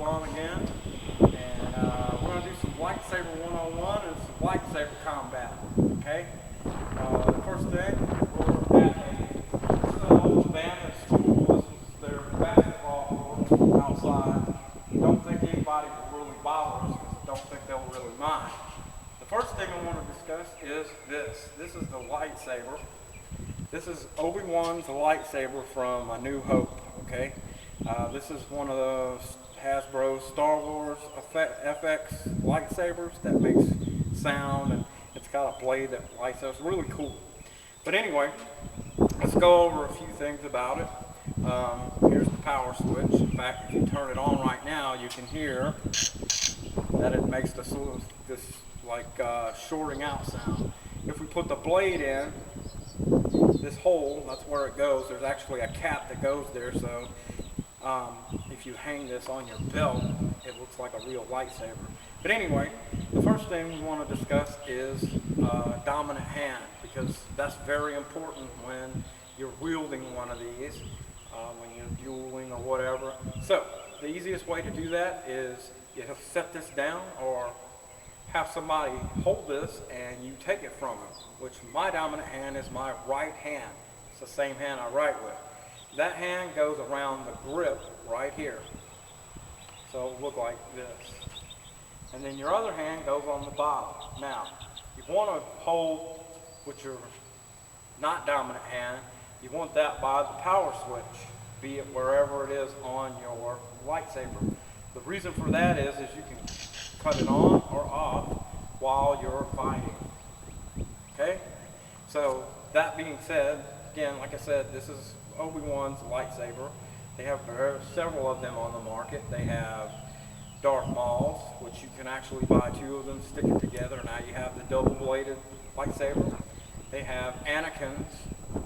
on again, and we're going to do some Lightsaber 101 and some Lightsaber combat, okay? The first thing, we're at a abandoned school. This is their basketball court outside. Don't think anybody will really bother us because I don't think they'll really mind. The first thing I want to discuss is this. This is the lightsaber. This is Obi-Wan's lightsaber from A New Hope, okay? This is one of those Hasbro Star Wars FX lightsabers that makes sound, and it's got a blade that lights up. It's really cool. But anyway, let's go over a few things about it. Here's the power switch. In fact, if you turn it on right now, you can hear that it makes this shorting out sound. If we put the blade in this hole, that's where it goes. There's actually a cap that goes there, so if you hang this on your belt, it looks like a real lightsaber. But anyway, the first thing we want to discuss is dominant hand, because that's very important when you're wielding one of these, when you're dueling or whatever. So the easiest way to do that is you have to set this down or have somebody hold this and you take it from them, which my dominant hand is my right hand. It's the same hand I write with. That hand goes around the grip right here. So it'll look like this. And then your other hand goes on the bottom. Now, you want to hold with your not dominant hand, you want that by the power switch, be it wherever it is on your lightsaber. The reason for that is you can cut it on or off while you're fighting. Okay? So that being said, again, like I said, this is Obi-Wan's lightsaber. They have several of them on the market. They have Darth Maul's, which you can actually buy two of them, stick it together. Now you have the double-bladed lightsaber. They have Anakin's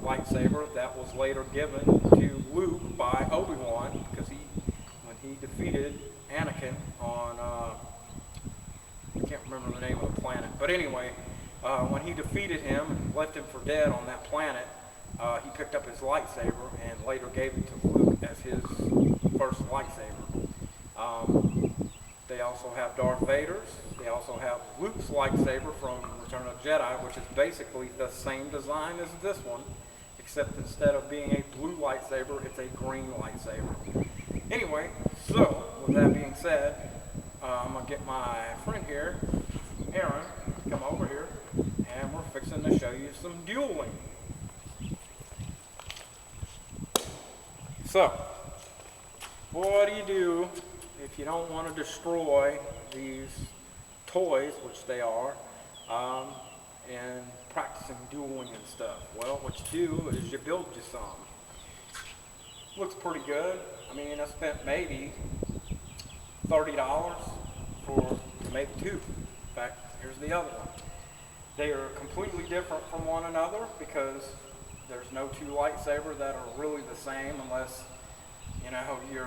lightsaber that was later given to Luke by Obi-Wan, because when he defeated Anakin on, I can't remember the name of the planet, but anyway, when he defeated him and left him for dead on that planet, he picked up his lightsaber and later gave it to Luke as his first lightsaber. They also have Darth Vader's. They also have Luke's lightsaber from Return of the Jedi, which is basically the same design as this one, except instead of being a blue lightsaber, it's a green lightsaber. Anyway, so with that being said, I'm going to get my friend here, Aaron, to come over here, and we're fixing to show you some dueling. So, what do you do if you don't want to destroy these toys, which they are, and practicing dueling and stuff? Well, what you do is you build you some. Looks pretty good. I mean, I spent maybe $30 to make two. In fact, here's the other one. They are completely different from one another because there's no two lightsabers that are really the same unless, you know, you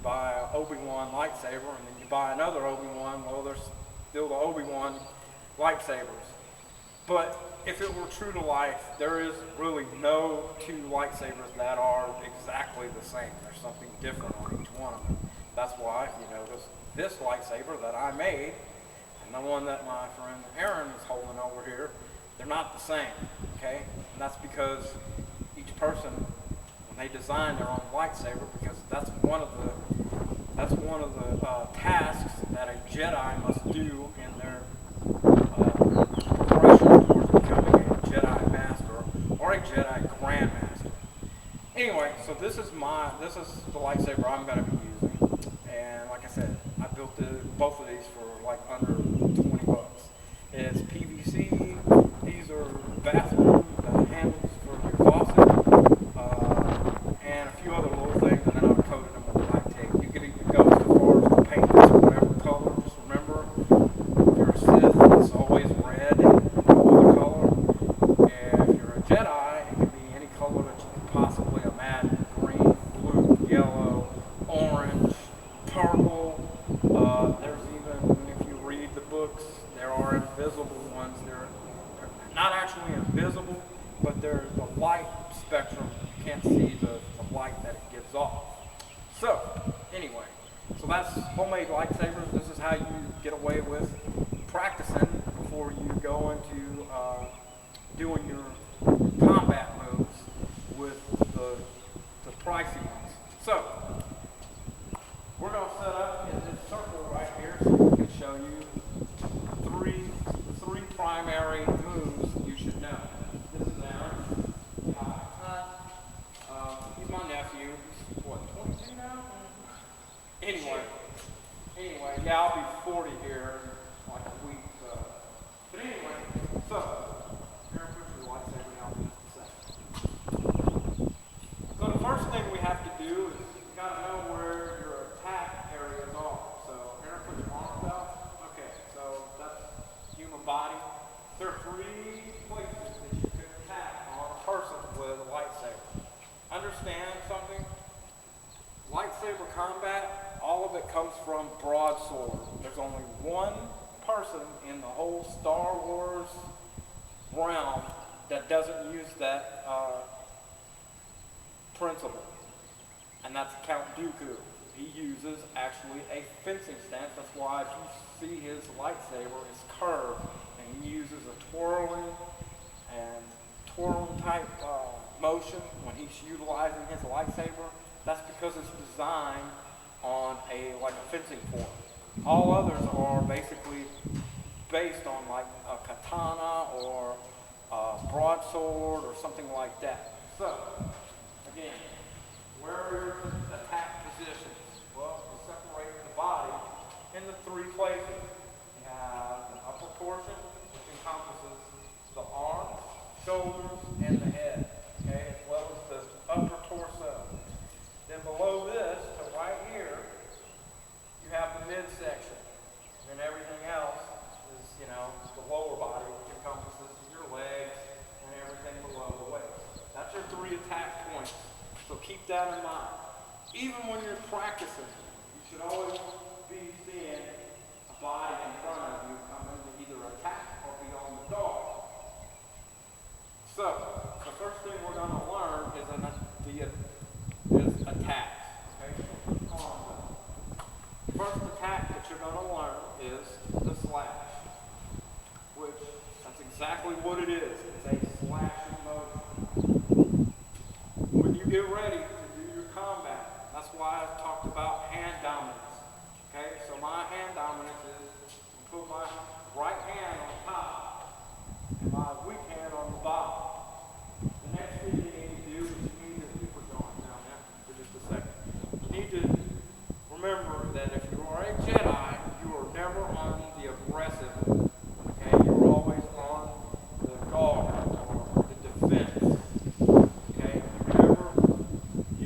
buy an Obi-Wan lightsaber and then you buy another Obi-Wan. Well, there's still the Obi-Wan lightsabers. But if it were true to life, there is really no two lightsabers that are exactly the same. There's something different on each one of them. That's why, you know, this lightsaber that I made and the one that my friend Aaron is holding over here, they're not the same, okay? And that's because each person, when they design their own lightsaber, because that's one of the tasks that a Jedi must do in their progression towards becoming a Jedi Master or a Jedi Grandmaster. Anyway, so this is the lightsaber I'm going to be using, and like I said, I built both of these for like under 20 bucks. It's PVC. These are bathroom handles for your faucet, and a few other little things, and then I've coated them with black tape. You can even go as far as to paint this whatever color. Just remember, if you're a Sith, it's always red and no other color. And if you're a Jedi, it can be any color that you can possibly imagine: green, blue, yellow, orange, purple. There's even, if you read the books, there are invisible ones. They're not actually invisible, but they're the light spectrum. You can't see the light that it gives off. So, anyway, So that's homemade lightsabers. This is how you get away with practicing before you go into doing your combat moves with the pricey ones. So we're going to set up in this circle right here so we can show you three primary moves you should know. This is Aaron. He's my nephew. He's what, 22 now? Anyway, yeah, I'll be 40 here in like a week. But anyway, so Aaron, put your lightsaber down for just a second. So the first thing we have to do is you got to know where your attack areas are. So Aaron, put your arms out. Okay, so that's human body. There are 3 places that you can attack on a person with a lightsaber. Understand something? Lightsaber combat, all of it comes from Broadsword. There's only one person in the whole Star Wars realm that doesn't use that principle, and that's Count Dooku. He uses actually a fencing stance. That's why if you see his lightsaber, it's curved, and he uses a twirling type motion when he's utilizing his lightsaber. That's because it's designed on like a fencing form. All others are basically based on like a katana or a broadsword or something like that. So, again, where are your attack positions? Well, we separate the body into 3 places. You have the upper portion, which encompasses the arms, shoulders, and the head, okay, as well as the upper torso. Then below this, to right here, you have the midsection. And everything else is, the lower body, which encompasses your legs and everything below the waist. That's your 3 attack points. So keep that in mind. Even when you're practicing, you should always be seeing a body in front of you coming to either attack or be on the dodge. So, the first thing we're going to learn is attacks. Okay? The first attack that you're going to learn is the slash, which that's exactly what it is. It's a slashing motion. When you get ready to do your combat, that's why I talked about hand dominance. Okay? So my hand dominance is put my right hand on top and my weak hand on the bottom. The next thing you need to do is you need to keep it going down there for just a second. You need to remember that if you are a Jedi, you are never on the aggressive. Okay, you're always on the guard or the defense. Okay, you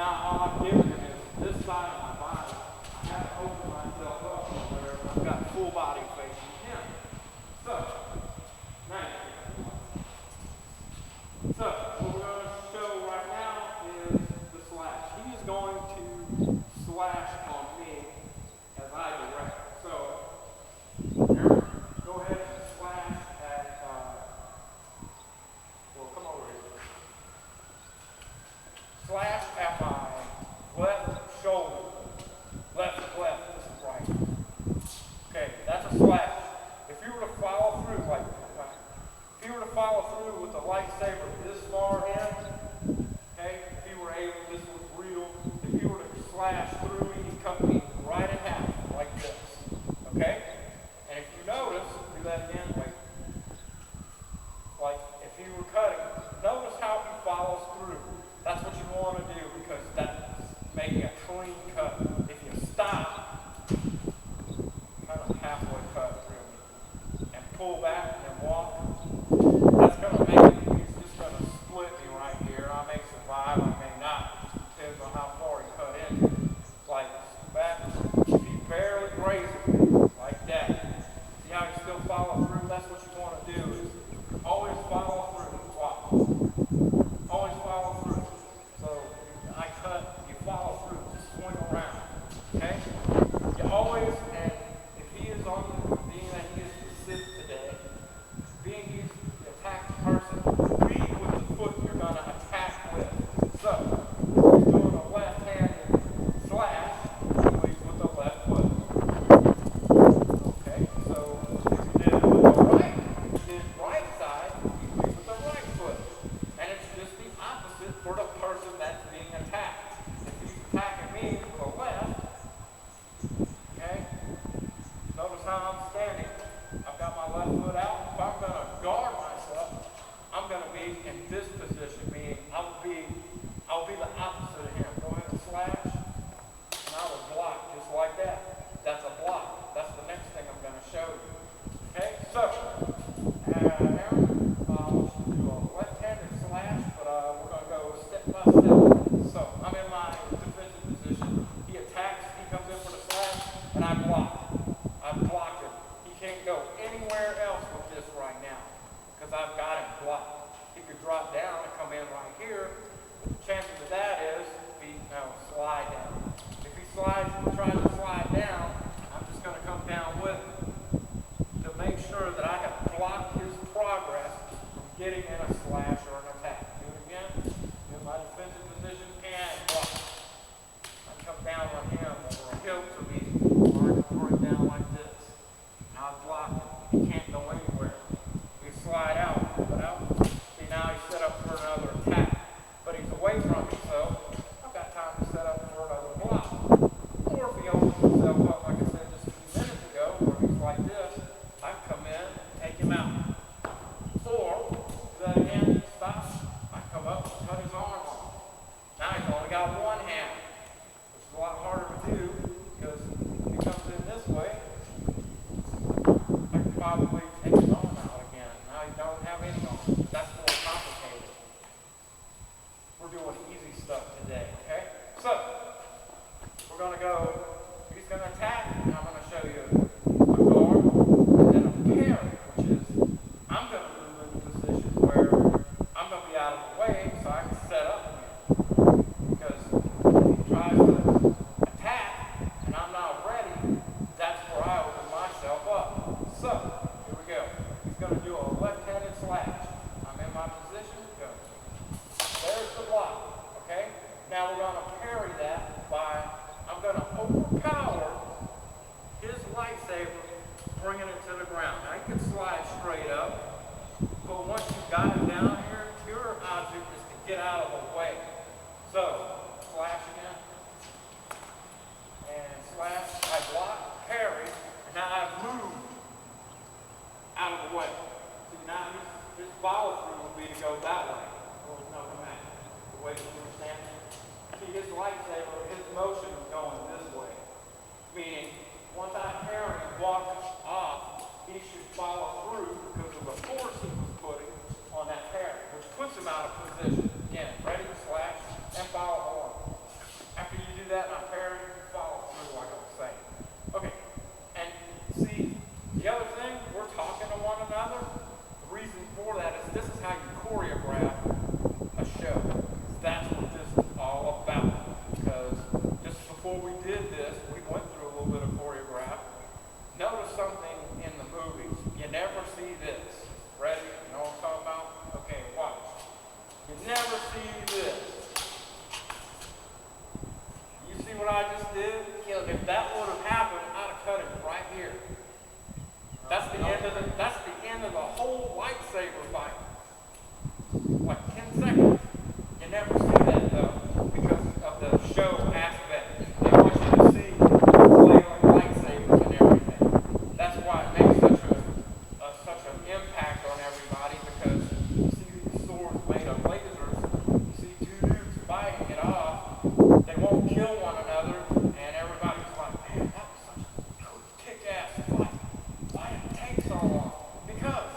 Now all I'm giving him is this side of my body. I have to open myself up where I've got full body facing him. So, now so what we're going to show right now is the slash. He is going to slash on me as I direct. So, Aaron, go ahead and slash at, well, come over here. Slash at my left shoulder. Left, this is right. Okay, that's a slash. If you were to follow through, like, if you were to follow through with the lightsaber this far in, okay, if you were able, this was real, if you were to slash through, you'd cut me right in half, like this, okay? And if you notice, do that again, wait. Like, if you were cutting, notice how he follows through. That's what you want to do, because that's making a clean cut. If you stop, kind of halfway cut, really, and pull back and walk, that's going to make it, he's just going to split me right here. I may survive, I may not. It just depends on how far he cut in. Like, back, if he barely grazes me, like that. See how you still follow through? That's what you want to do, is always follow through. Watch. Always follow through. So, I cut, you follow through, just swing around. Okay? You always, and if he is on the, being that he is the Sith today, being he's the attacked person, lead with the foot you're going to attack with. So, he's doing a left-handed slash, he leads with the left foot. Okay, so if you did it with the right, if you did right side, he leads with the right foot. And it's just the opposite for the person that's being attacked. If he's attacking me with the left, okay, notice how I'm standing. I've got my left foot out. If I'm going to guard myself, I'm going to be in this position, meaning I'll be the opposite of him. Go ahead and slash, and I will block just like that. That's a block. That's the next thing I'm going to show you. Okay, so, Aaron, I want you to do a left-handed slash, but we're going to go step by step. So, I'm in my defensive position. He attacks, he comes in for the slash, and I block. I've blocked him. He can't go anywhere else with this right now, because I've got him blocked. He could drop down and come in right here. The chances of that is, slide down. If he tries to slide down, I'm just going to come down with him to make sure that I have blocked his progress from getting in a slash or an attack. Do it again. In my defensive position, and block. I come down on him over a hilt to me, or I can throw him down like this. Now I've blocked him. He can't go anywhere. We slide out, put out. See, now he's set up for another attack. But he's away from me, so I've got time to set up for another block. Or if he opens himself up, like I said just a few minutes ago, where he's like this, I can come in and take him out. Or, do that again, stop, I come up and cut his arm off. Now he's only got one hand, which is a lot harder to do, because if he comes in this way, I can probably take his arm out again. Now he don't have any arm. That's more complicated. We're doing easy stuff today, okay? So, we're going to go, he's going to attack, and I'm going to show you a guard, and then a parry, which is, I'm going to move into a position where I'm going to be out of the way, so I can set up again. Because if he tries to attack, and I'm not ready, that's where I open myself up. So, here we go. He's going to do a left-handed slash. I'm in my position, go. There's the block, okay? Now we're going to parry that by, I'm going to overpower his lightsaber, bringing it to the ground. Now you can slide straight up, but once you've got him down here, your object is to get out of the way. So, slash again, and slash, I block, parry, and now I've moved out of the way. See, now his follow through would be to go that way. Or no, come back. The way you understand it. See, his lightsaber, his motion is going this way. Meaning, once I parry and walk off, he should follow through because of the force he was putting on that parry, which puts him out of position. Again, ready to slash and follow on. kill one another, and everybody's like, man, that was such a kick-ass fight. Why did it take so long? Because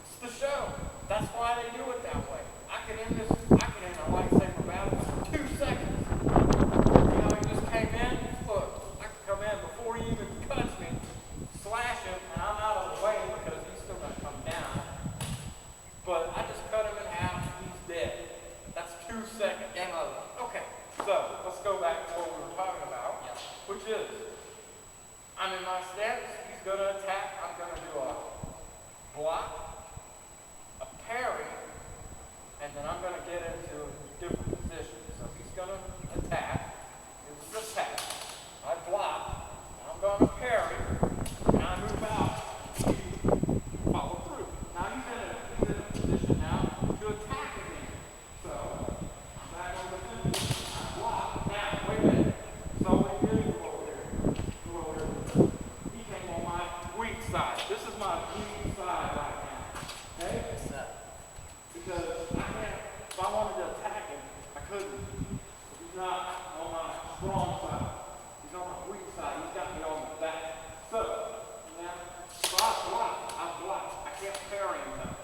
it's the show. That's why they do it that way. I could end a lightsaber battle in 2 seconds. You know, he just came in. Look, I could come in before he even cuts me, slash him, and I'm out of the way because he's still going to come down. But I just cut him in half, he's dead. That's 2 seconds. Game over. Okay, so let's go back to what we were talking about, which is, I'm in my stance, he's going to attack, I'm going to do a block, a parry, and then I'm going to get into a different position. So he's going to attack, this is attack, I block, I'm going to parry, and I move out, he follow through. Now he's in a position now to attack again. So I'm back on the position, I block. Now, wait a minute. So what he did over there, he came on my weak side. This is my weak side right now. Okay? Because I can't, if I wanted to attack him, I couldn't. He's not on my strong side. He's on my weak side. He's got me on the back. So, now, so I block. I can't parry him though.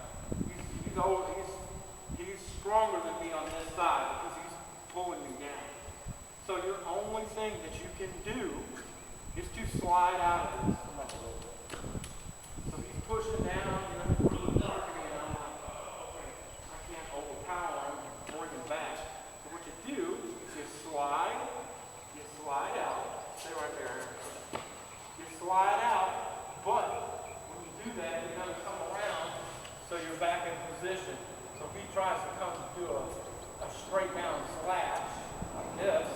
He's stronger than me on this side because he's pulling me down. So your only thing that you can do is to slide out of this. Come up a little bit. So he's pushing down, you know, really dark me, and I'm like, oh, okay, I can't overpower him and bring him back. So what you do is you slide out, stay right there. You slide out, but when you do that, you're going to come around so you're back in position. So if he tries to come and do a straight down slash like this,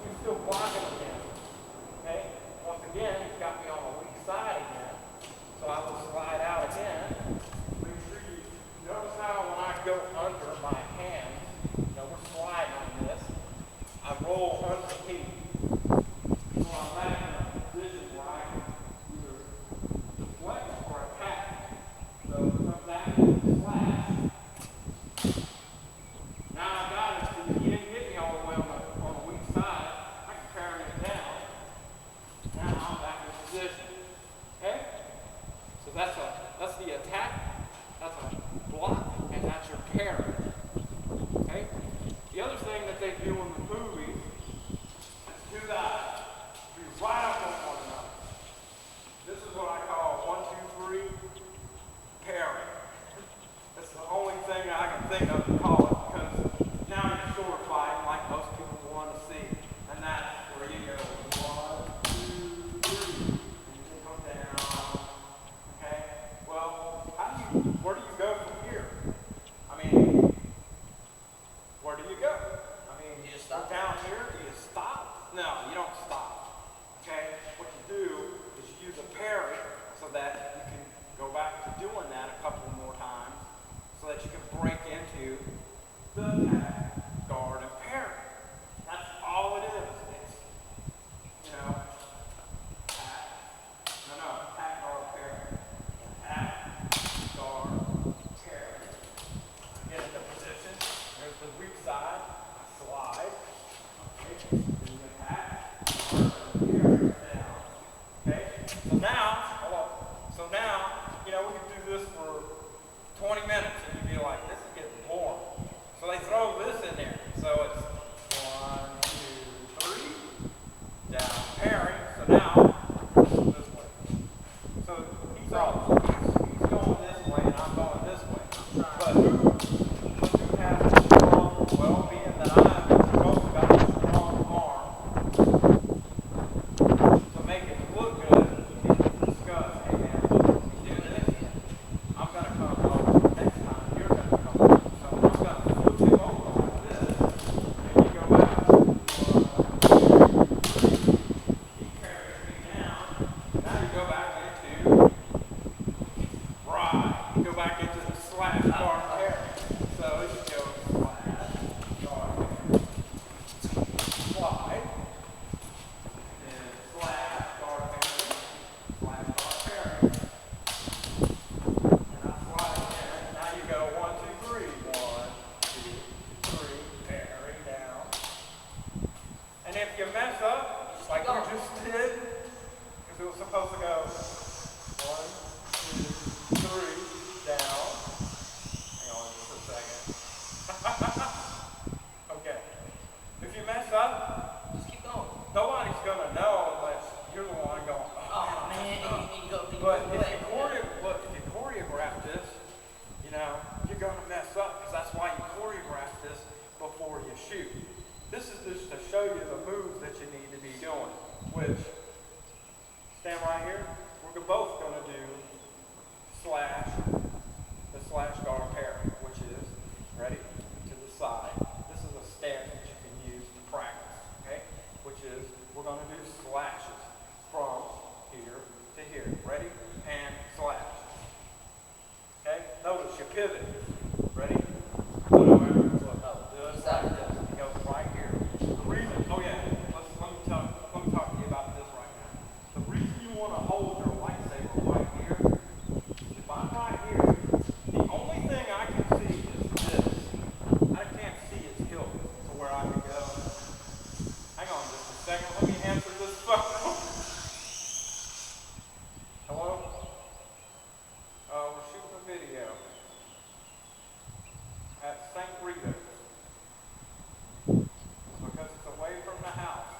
you're still blocking again. Okay? Once again, he's got me on the weak side again. So I will slide out again. Make sure you notice how when I go under my hands, you know, we're sliding on this, I roll underneath. So I'm back in a position where I can either deflect or attack. So come back and slash. Now I got it. So he didn't get me all the way on the weak side. I can carry him down. Now I'm back in position. Okay? So that's the attack. That's a block, and that's your parry. Okay? The other thing that they do in the movies is do that. Be right up on one another. This is what I call 1, 2, 3 parry. That's the only thing I can think of to call it because now you're sword fighting like most people want to see. And that's where you go 1, 2, 3. And you can come down. Okay? Well, where do you go from here? I mean, where do you go? I mean, You just stop. down here, do you stop? No, you don't stop. Okay? What you do is you use a parry so that you can go back to doing that a couple more times so that you can break into the attack, guard, and parry. That's all it is. It's, you know, attack, guard, parry. Attack, guard, parry. I get into position. There's the weak side. I slide. Okay. Then you attack, guard, and parry down. Okay. So now, hold on. So now, you know, we can do this for 20 minutes and you'd be like, this is getting boring. So they throw this in there. So it's 1, 2, 3, down, parry. So now, this way. So he's going this way and I'm going this way. But who has a strong, well, being that I've both got a strong arm, if you mess up, like we just did, because it was supposed to go 1, 2, 3, down. Hang on just a second. Okay. If you mess up, Just keep going. nobody's going to know unless you're the one going, Oh man, but if you choreograph this, you know, you're going to mess up because that's why you choreograph this before you shoot. This is just to show you the moves that you need to be doing, which, stand right here, we're both going to do the slash guard parry, which is, ready, to the side. This is a stance that you can use to practice, okay? Which is, we're going to do slashes from here to here. Ready? And slash. Okay? Notice you pivot. Ready? Do it like this. It goes right here. The reason, oh yeah, let me talk to you about this right now. The reason you want to hold your lightsaber right here, if I'm right here, the only thing I can see is this. I can't see its hilt to where I can go. Hang on just a second, let me answer this phone. Hello? We're shooting a video at St. Rita because it's away from the house.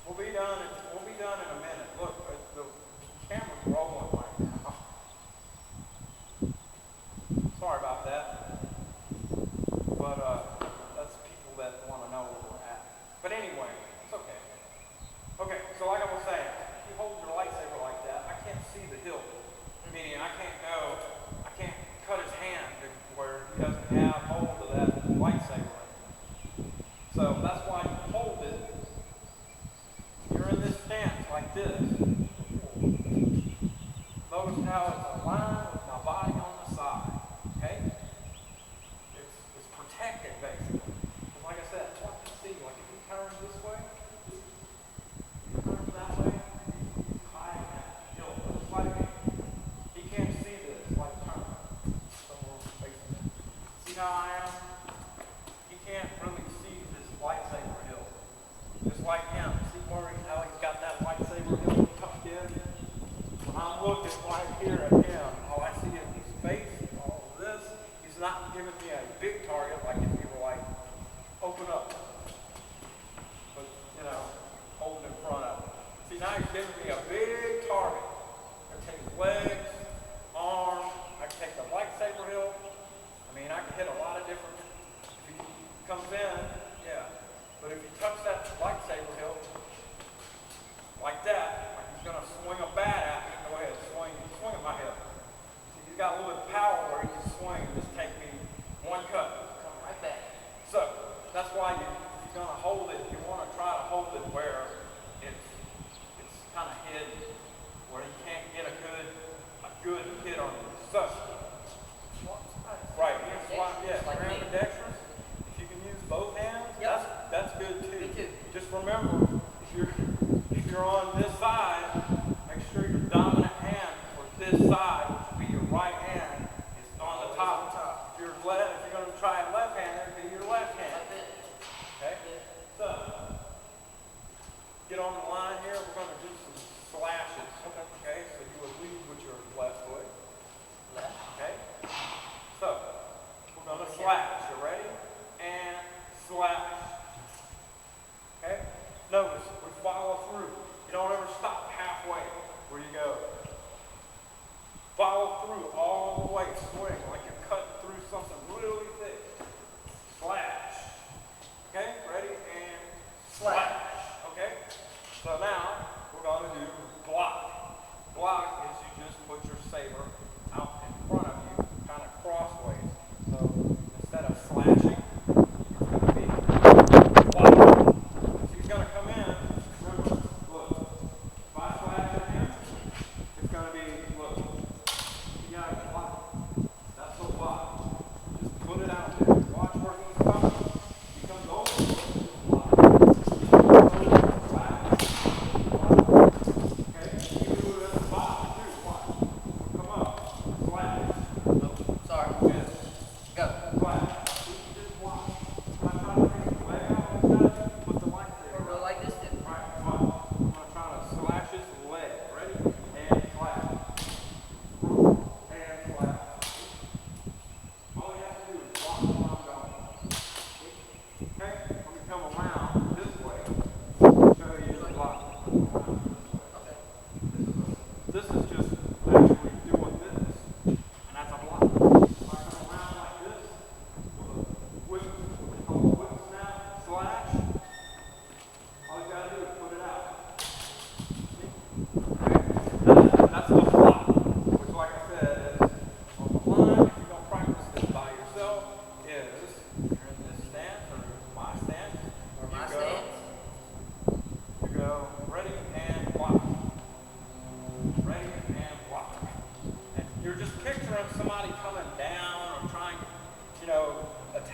We'll be done in a minute. Look, the camera's rolling right now. Sorry about that. But that's people that want to know where we're at. But anyway, it's okay. Okay, so like I was saying, if you hold your lightsaber like that, I can't see the hilt. Meaning I can't cut his hand to where he doesn't have hold of that lightsaber. So that's why you hold it. You're in this stance like this. Notice how it's aligned with my body on the side. Okay? It's protected basically. And like I said, what you see, like if you turn this way, turn that way, high that hill. Just like me. He can't see this, like turn. Somewhere facing it. See how I am? He can't really see this lightsaber hill. Just like him. See how he's got that lightsaber hill tucked in? When I'm looking right here at him, all I see is his face, all of this. He's not giving me a big target like if you were like, open up. But, you know, holding in front of him. See, now he's giving me a big target. I can take his legs, arms, I can take the lightsaber hill. I mean, I can hit a lot of different, if he comes in, yeah. But if he tucks that lightsaber hill like that, like he's going to swing a bat at me, go ahead, swing at my hip. See, he's got a little bit of power where he can swing and just take me one cut, come right back. So, that's why if you're going to hold it, you want to try to hold it where it's kind of hidden, where you can't get a good hit on it. So, right, you're ambidextrous. If you can use both hands, that's good too. Just remember, if you're on this side, make sure your dominant hand for this side, which would be your right hand, is on the top. If you're going to try it left-handed, it'd be your left hand. Okay? So, get on the line here. We're going to do some slashes. Okay? So you would lead with your left foot. Okay? So, we're going to slash. You ready? And slash. Okay? Notice, we follow through. You don't ever stop halfway where you go. Follow through all the way. Swing like you're cutting through something really thick. Slash. Okay? Ready? And slash. Okay? So now, we're going to do block. Block is you just put your saber out in front of you, kind of crossways. So, instead of slashing, it's going to be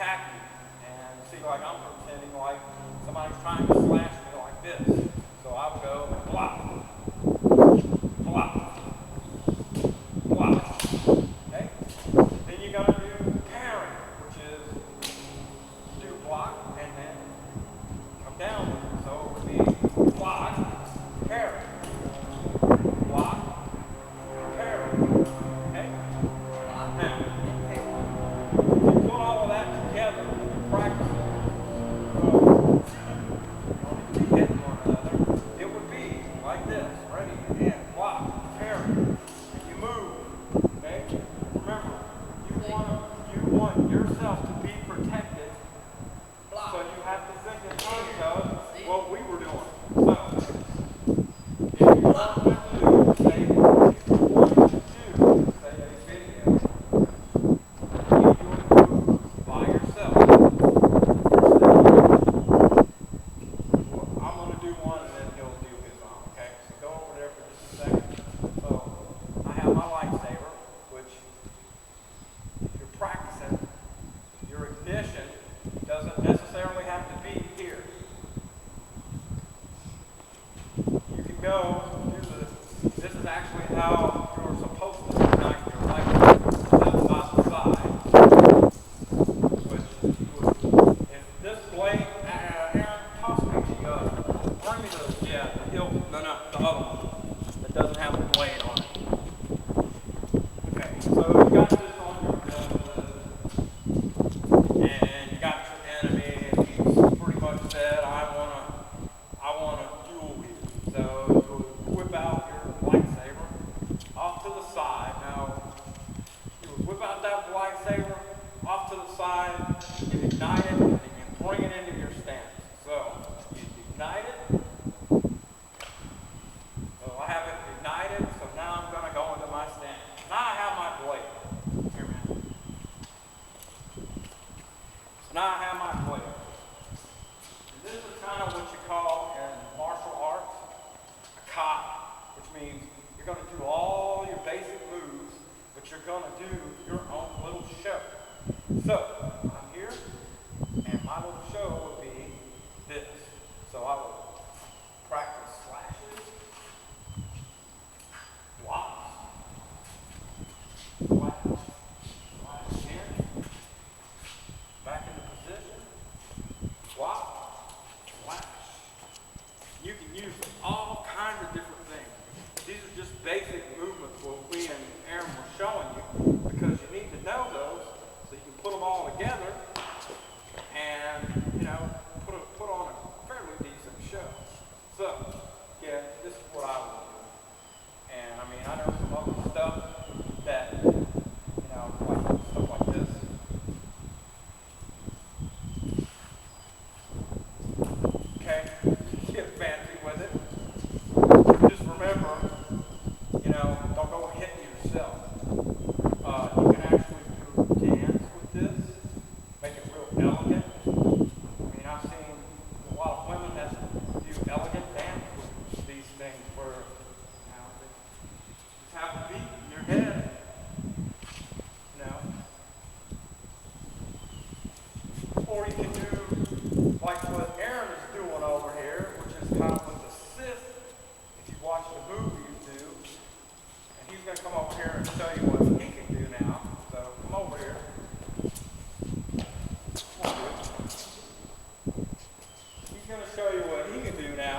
attack you. And see, like I'm pretending like somebody's trying to slash me like this. So I will go block, block, block. Okay? Then you gotta do parry, which is do block and then come down with it. So it would be block, parry, block, parry. Okay? Now, if you put all of that together and practice it, hitting one another, it would be like this. Ready? And block, parry, and you move. Okay? Remember, you want yourself to be protected, so you have to think in terms of what we were doing. So, if you want to do, say, a video, you do it by yourself. I'm going to do one and then he'll do his own, okay? So go over there for just a second. So I have my lightsaber, which if you're practicing, your ignition doesn't necessarily have to be here. You can go do this. This is actually how you're supposed to ignite your lightsaber. That's by the side. If this blade, Aaron, toss me bring me the hilt, no, the other one that doesn't have the blade on it. Okay, so you got this on your belt, and you got your enemy, and he's pretty much said, I wanna duel you. So you whip out your lightsaber off to the side. Now, you would whip out that lightsaber off to the side, you ignite it, and you bring it into your stance. So you ignite it. So I have it ignited, so now I'm going to go into my stance. Now I have my blade. Here, man. So now I have my blade. And this is kind of what you call in martial arts a kata, which means you're going to do all your basic moves, but you're going to do your own little show. So I'm here, and my little show would be this. So I will practice slashes, blocks, slash again, back into position, block, slash. You can use all kinds of different things. These are just basic movements what we and Aaron were showing you, because you need to know those so you can put them all together and, put on a fairly decent show. So, yeah, this is what I would do. And, I know some other stuff that, like stuff like this. Okay, get fancy with it. Just remember, don't go hitting yourself. You can actually do dance with this, make it real elegant. I've seen a lot of women that do elegant dance with these things where, they just have a beat in your head, Or you can do like what Aaron is doing over here, which is kind of what the Sith, if you watch the movies, do. And he's going to come over here and show you what he can do now. So come over here. Come on, dude. He's going to show you what he can do now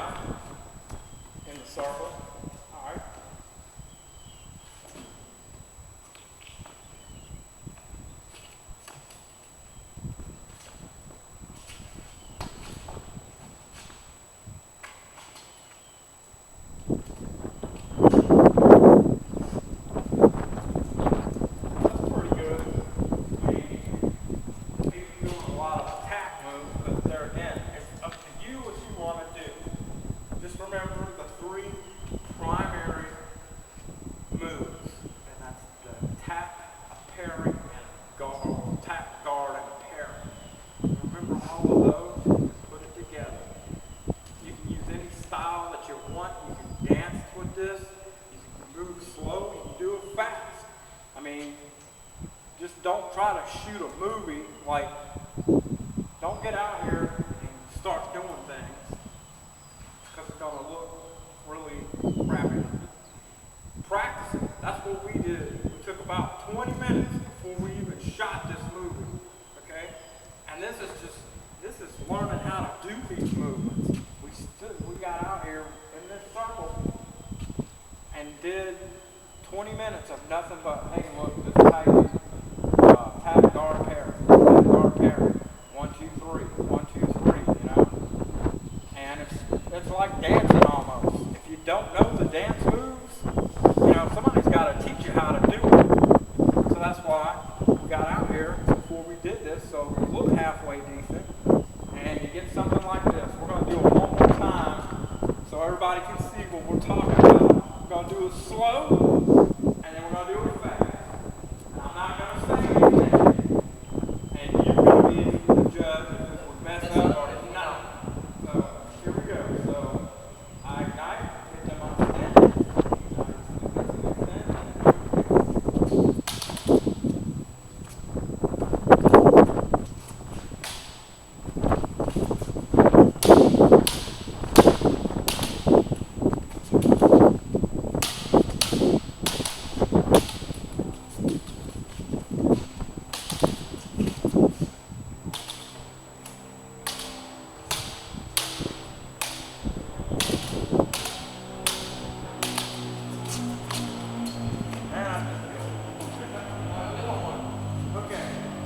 in the circle. All right. Don't try to shoot a movie like don't get out here and start doing things because it's going to look really crappy. Practicing, that's what we did. We took about 20 minutes before we even shot this movie, okay? And this is learning how to do these movements. We got out here in this circle and did 20 minutes of nothing but, hey, look, this is how you tap, guard, parry, tap, guard, parry. 1, 2, 3, 1, 2, 3, you know? And it's like dancing almost. If you don't know the dance moves, you know, somebody's got to teach you how to do it. So that's why we got out here before we did this, so we look halfway decent. And you get something like this. We're going to do it one more time so everybody can see what we're talking about. We're going to do it slow, and then we're going to do it fast. And I'm not going to say anything. And you're going to be the judge if this was messed up or not. So here we go. So I ignite, hit them on the stand.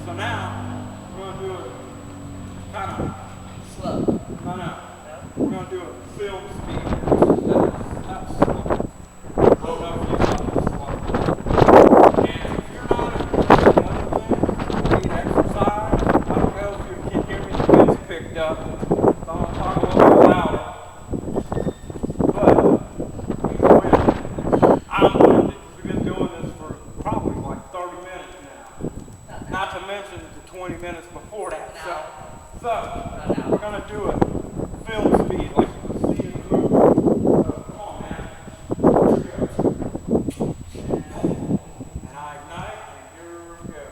So now, we're going to do it kind of slow. No. We're going to do it film speed. That's slow. I don't know if you thought it was slow. And if you're not a need exercise, I don't know if you can hear me, the wind's picked up. So I'm going to talk a little bit louder. But, I'm winded because we've been doing this for probably like 30 minutes now. Not to mention the 20 minutes before that. So we're going to do it film speed like you can see in the movie. So come on, man. Here we go. And I ignite, and here we go.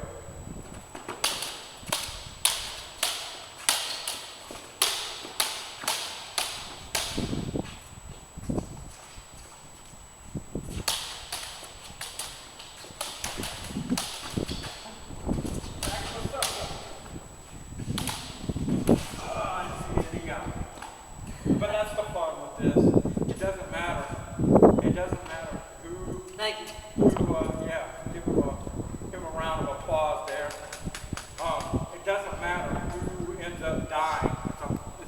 But that's the fun with this. It doesn't matter. It doesn't matter who. Thank you. Yeah, give him a round of applause there. It doesn't matter who ends up dying.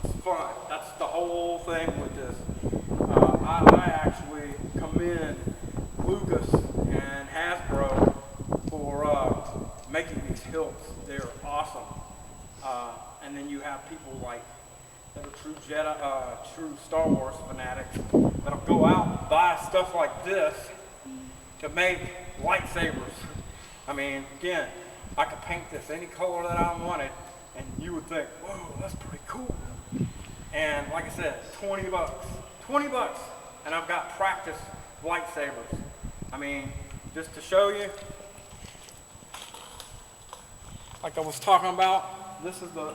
It's fun. That's the whole thing with this. I actually commend Lucas and Hasbro for making these hilts. They're awesome. And then you have people like that are true true Star Wars fanatics that'll go out and buy stuff like this to make lightsabers. I mean, again, I could paint this any color that I wanted, and you would think, whoa, that's pretty cool. And like I said, 20 bucks. 20 bucks, and I've got practice lightsabers. I mean, just to show you, like I was talking about, this is the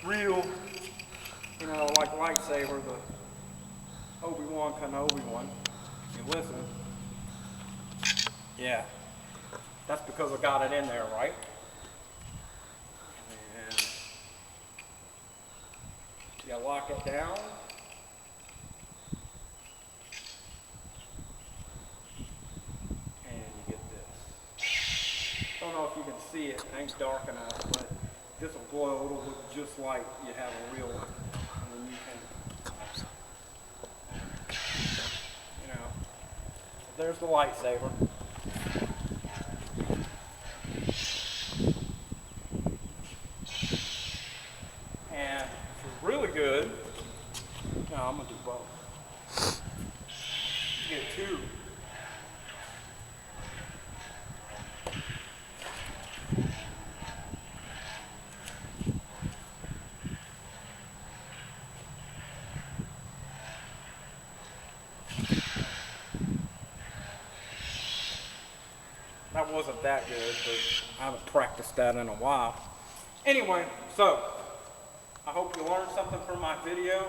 real, you know, like lightsaber, the Obi-Wan Kenobi one. You listen. Yeah. That's because I got it in there, right? And you lock it down. And you get this. I don't know if you can see it. It ain't dark enough, but this will glow. It'll look just like you have a real one. And then you can, you know, there's the lightsaber. And if you're really good, no, I'm going to do both. You get two. That wasn't that good, but I haven't practiced that in a while. Anyway, so I hope you learned something from my video.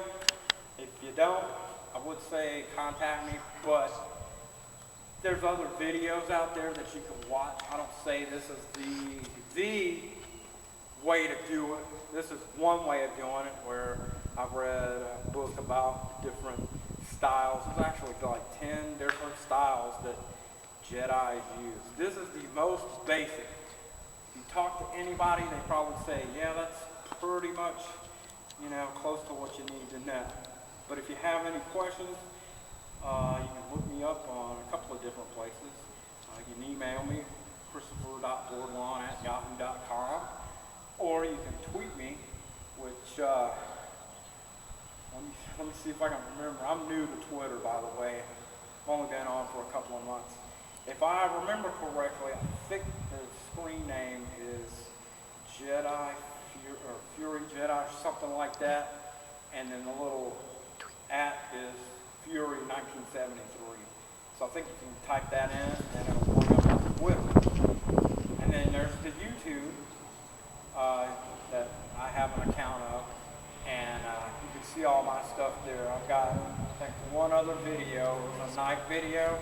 If you don't, I would say contact me, but there's other videos out there that you can watch. I don't say this is the way to do it. This is one way of doing it, where I've read a book about different styles. There's actually like 10 different styles that Jedi use. This is the most basic. If you talk to anybody, they probably say, yeah, that's pretty much, you know, close to what you need to know. But if you have any questions, you can look me up on a couple of different places. You can email me, christopher.boardlawn@yahoo.com, or you can tweet me, which, let me see if I can remember. I'm new to Twitter, by the way. I've only been on for a couple of months. If I remember correctly, I think the screen name is Fury Jedi, or something like that. And then the little @ is Fury 1973. So I think you can type that in, and it'll bring up my Twitter. And then there's the YouTube that I have an account of, and you can see all my stuff there. I've got, I think, one other video, a night video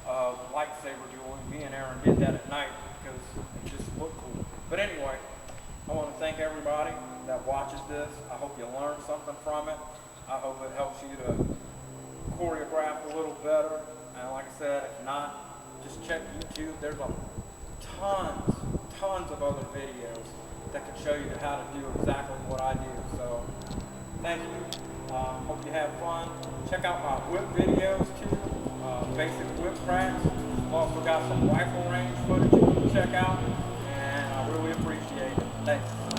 of lightsaber dueling. Me and Aaron did that at night because it just looked cool. But anyway, I want to thank everybody that watches this. I hope you learned something from it. I hope it helps you to choreograph a little better. And like I said, if not, just check YouTube. There's tons of other videos that can show you how to do exactly what I do. So thank you. Hope you have fun. Check out my whip videos too. Basic whip cracks. I've also got some rifle range footage you can check out, and I really appreciate it. Thanks.